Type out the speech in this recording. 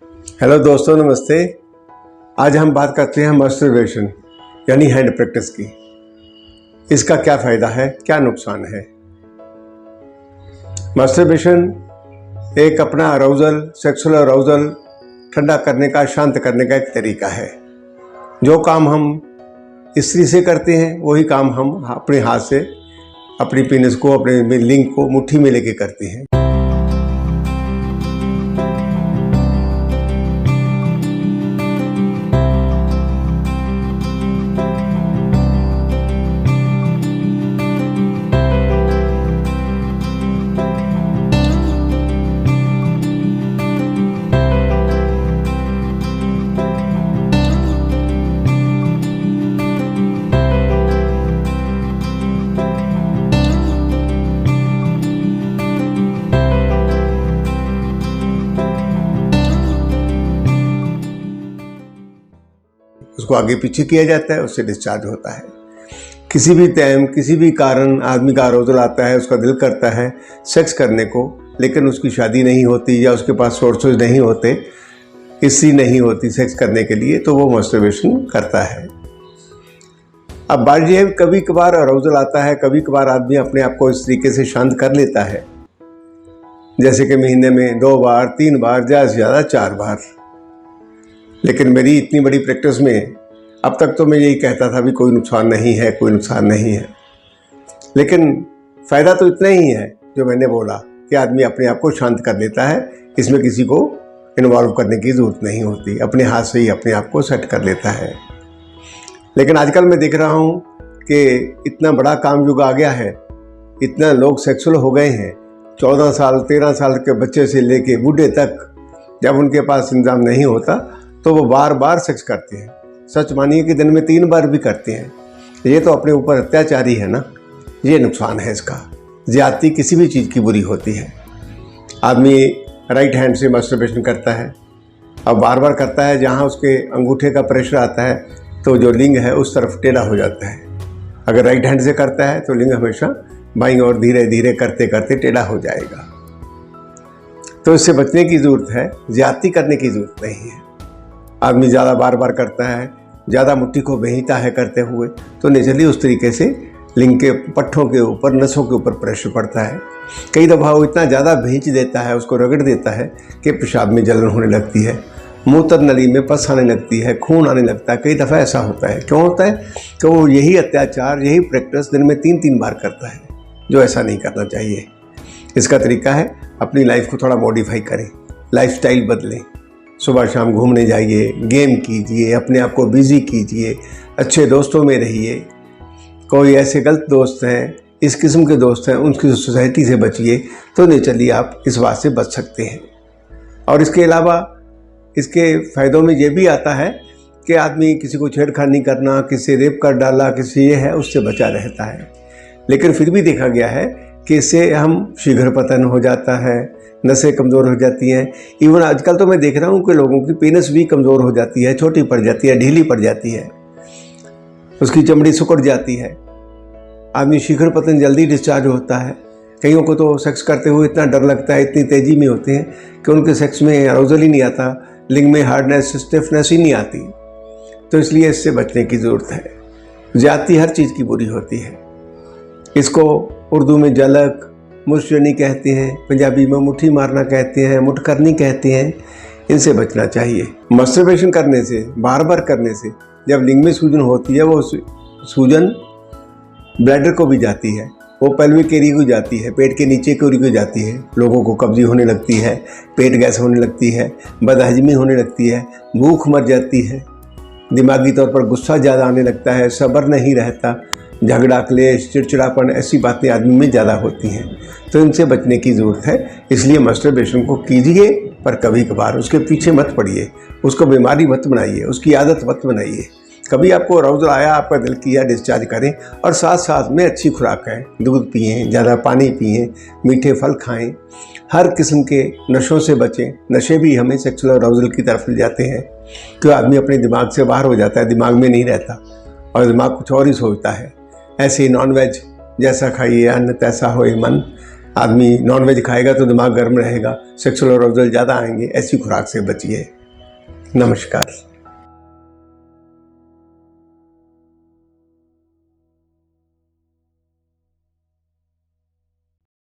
Hello दोस्तों, नमस्ते। आज हम बात करते हैं मास्टरबेशन यानी हैंड प्रैक्टिस की। इसका क्या फ़ायदा है, क्या नुकसान है। मास्टरबेशन एक अपना अराउजल, सेक्सुअल अराउजल ठंडा करने का, शांत करने का एक तरीका है। जो काम हम स्त्री से करते हैं वही काम हम अपने हाथ से अपनी पेनिस को, अपने लिंग को मुट्ठी में लेके करते हैं। उसको आगे पीछे किया जाता है, उससे डिस्चार्ज होता है। किसी भी टाइम, किसी भी कारण आदमी का अराउजल आता है, उसका दिल करता है सेक्स करने को, लेकिन उसकी शादी नहीं होती या उसके पास सोर्सेज नहीं होते, स्त्री नहीं होती सेक्स करने के लिए, तो वो मास्टरबेशन करता है। अब बात यह है, कभी कभार अराउजल आता है, कभी कभार आदमी अपने आप को इस तरीके से शांत कर लेता है, जैसे कि महीने में 2 बार, 3 बार, ज़्यादा से ज़्यादा 4 बार। लेकिन मेरी इतनी बड़ी प्रैक्टिस में अब तक तो मैं यही कहता था भी कोई नुकसान नहीं है, कोई नुकसान नहीं है। लेकिन फ़ायदा तो इतना ही है जो मैंने बोला कि आदमी अपने आप को शांत कर लेता है। इसमें किसी को इन्वॉल्व करने की ज़रूरत नहीं होती, अपने हाथ से ही अपने आप को सेट कर लेता है। लेकिन आजकल मैं देख रहा हूँ कि इतना बड़ा काम युग आ गया है, इतना लोग सेक्सुअल हो गए हैं। 14 साल 13 साल के बच्चे से लेके बूढ़े तक, जब उनके पास इंतजाम नहीं होता तो वो बार बार सेक्स करते हैं। सच मानिए कि दिन में 3 बार भी करते हैं। ये तो अपने ऊपर अत्याचारी है ना। ये नुकसान है इसका। ज़्यादती किसी भी चीज़ की बुरी होती है। आदमी राइट हैंड से मास्टरबेशन करता है और बार बार करता है, जहाँ उसके अंगूठे का प्रेशर आता है तो जो लिंग है उस तरफ टेढ़ा हो जाता है। अगर राइट हैंड से करता है तो लिंग हमेशा बाईं ओर धीरे धीरे करते करते टेढ़ा हो जाएगा। तो इससे बचने की ज़रूरत है, ज़्यादती करने की ज़रूरत नहीं है। आदमी ज़्यादा बार बार करता है, ज़्यादा मुट्ठी को भेजता है करते हुए, तो नेचुरली उस तरीके से लिंग के पट्ठों के ऊपर, नसों के ऊपर प्रेशर पड़ता है। कई दफ़ा वो इतना ज़्यादा भेज देता है, उसको रगड़ देता है कि पेशाब में जलन होने लगती है, मूत्र नली में पस आने लगती है, खून आने लगता है। कई दफ़ा ऐसा होता है। क्यों होता है? कि वो यही अत्याचार, यही प्रैक्टिस दिन में 3-3 बार करता है, जो ऐसा नहीं करना चाहिए। इसका तरीका है, अपनी लाइफ को थोड़ा मॉडिफाई करें, लाइफस्टाइल बदलें। सुबह शाम घूमने जाइए, गेम कीजिए, अपने आप को बिज़ी कीजिए, अच्छे दोस्तों में रहिए। कोई ऐसे गलत दोस्त हैं, इस किस्म के दोस्त हैं, उनकी सोसाइटी से बचिए, तो नेचुरली आप इस बात से बच सकते हैं। और इसके अलावा इसके फ़ायदों में ये भी आता है कि आदमी किसी को छेड़खानी नहीं करना, किसी रेप कर डाला, किसी ये है, उससे बचा रहता है। लेकिन फिर भी देखा गया है कि इससे हम शीघ्र पतन हो जाता है, नसें कमज़ोर हो जाती हैं। इवन आजकल तो मैं देख रहा हूँ कि लोगों की पेनिस भी कमज़ोर हो जाती है, छोटी पड़ जाती है, ढीली पड़ जाती है, उसकी चमड़ी सिकुड़ जाती है। आदमी शीघ्र पतन जल्दी डिस्चार्ज होता है। कईयों को तो सेक्स करते हुए इतना डर लगता है, इतनी तेज़ी में होते हैं कि उनके सेक्स में अराउजल ही नहीं आता, लिंग में हार्डनेस, स्टिफनेस ही नहीं आती। तो इसलिए इससे बचने की ज़रूरत है। ज़्यादती हर चीज़ की बुरी होती है। इसको उर्दू में जलक, मुश्तनी कहते हैं, पंजाबी में मुट्ठी मारना कहते हैं, मुठ करनी कहते हैं। इनसे बचना चाहिए। मास्टरबेशन करने से, बार बार करने से, जब लिंग में सूजन होती है, वो सूजन ब्लैडर को भी जाती है, वो पेल्विक एरिया को जाती है, पेट के नीचे की ओर को जाती है। लोगों को कब्जी होने लगती है, पेट गैस होने लगती है, बदहजमी होने लगती है, भूख मर जाती है, दिमागी तौर पर गुस्सा ज़्यादा आने लगता है, सब्र नहीं रहता, झगड़ा, क्लेश, चिड़चिड़ापन, ऐसी बातें आदमी में ज़्यादा होती हैं। तो इनसे बचने की ज़रूरत है। इसलिए मास्टरबेशन को कीजिए, पर कभी कभार उसके पीछे मत पड़िए, उसको बीमारी मत बनाइए, उसकी आदत मत बनाइए। कभी आपको अराउजल आया, आपका दिल किया, डिस्चार्ज करें, और साथ साथ में अच्छी खुराक है, दूध पिएँ, ज़्यादा पानी पिएँ, मीठे फल खाएँ, हर किस्म के नशों से बचें। नशे भी हमें सेक्सुअल अराउजल की तरफ ले जाते हैं, तो आदमी अपने दिमाग से बाहर हो जाता है, दिमाग में नहीं रहता और दिमाग कुछ और ही सोचता है। ऐसे ही नॉन वेज जैसा खाइए, अन्न तैसा होए मन, आदमी नॉनवेज खाएगा तो दिमाग गर्म रहेगा, सेक्सुअल अराउजल ज़्यादा आएंगे। ऐसी खुराक से बचिए। नमस्कार।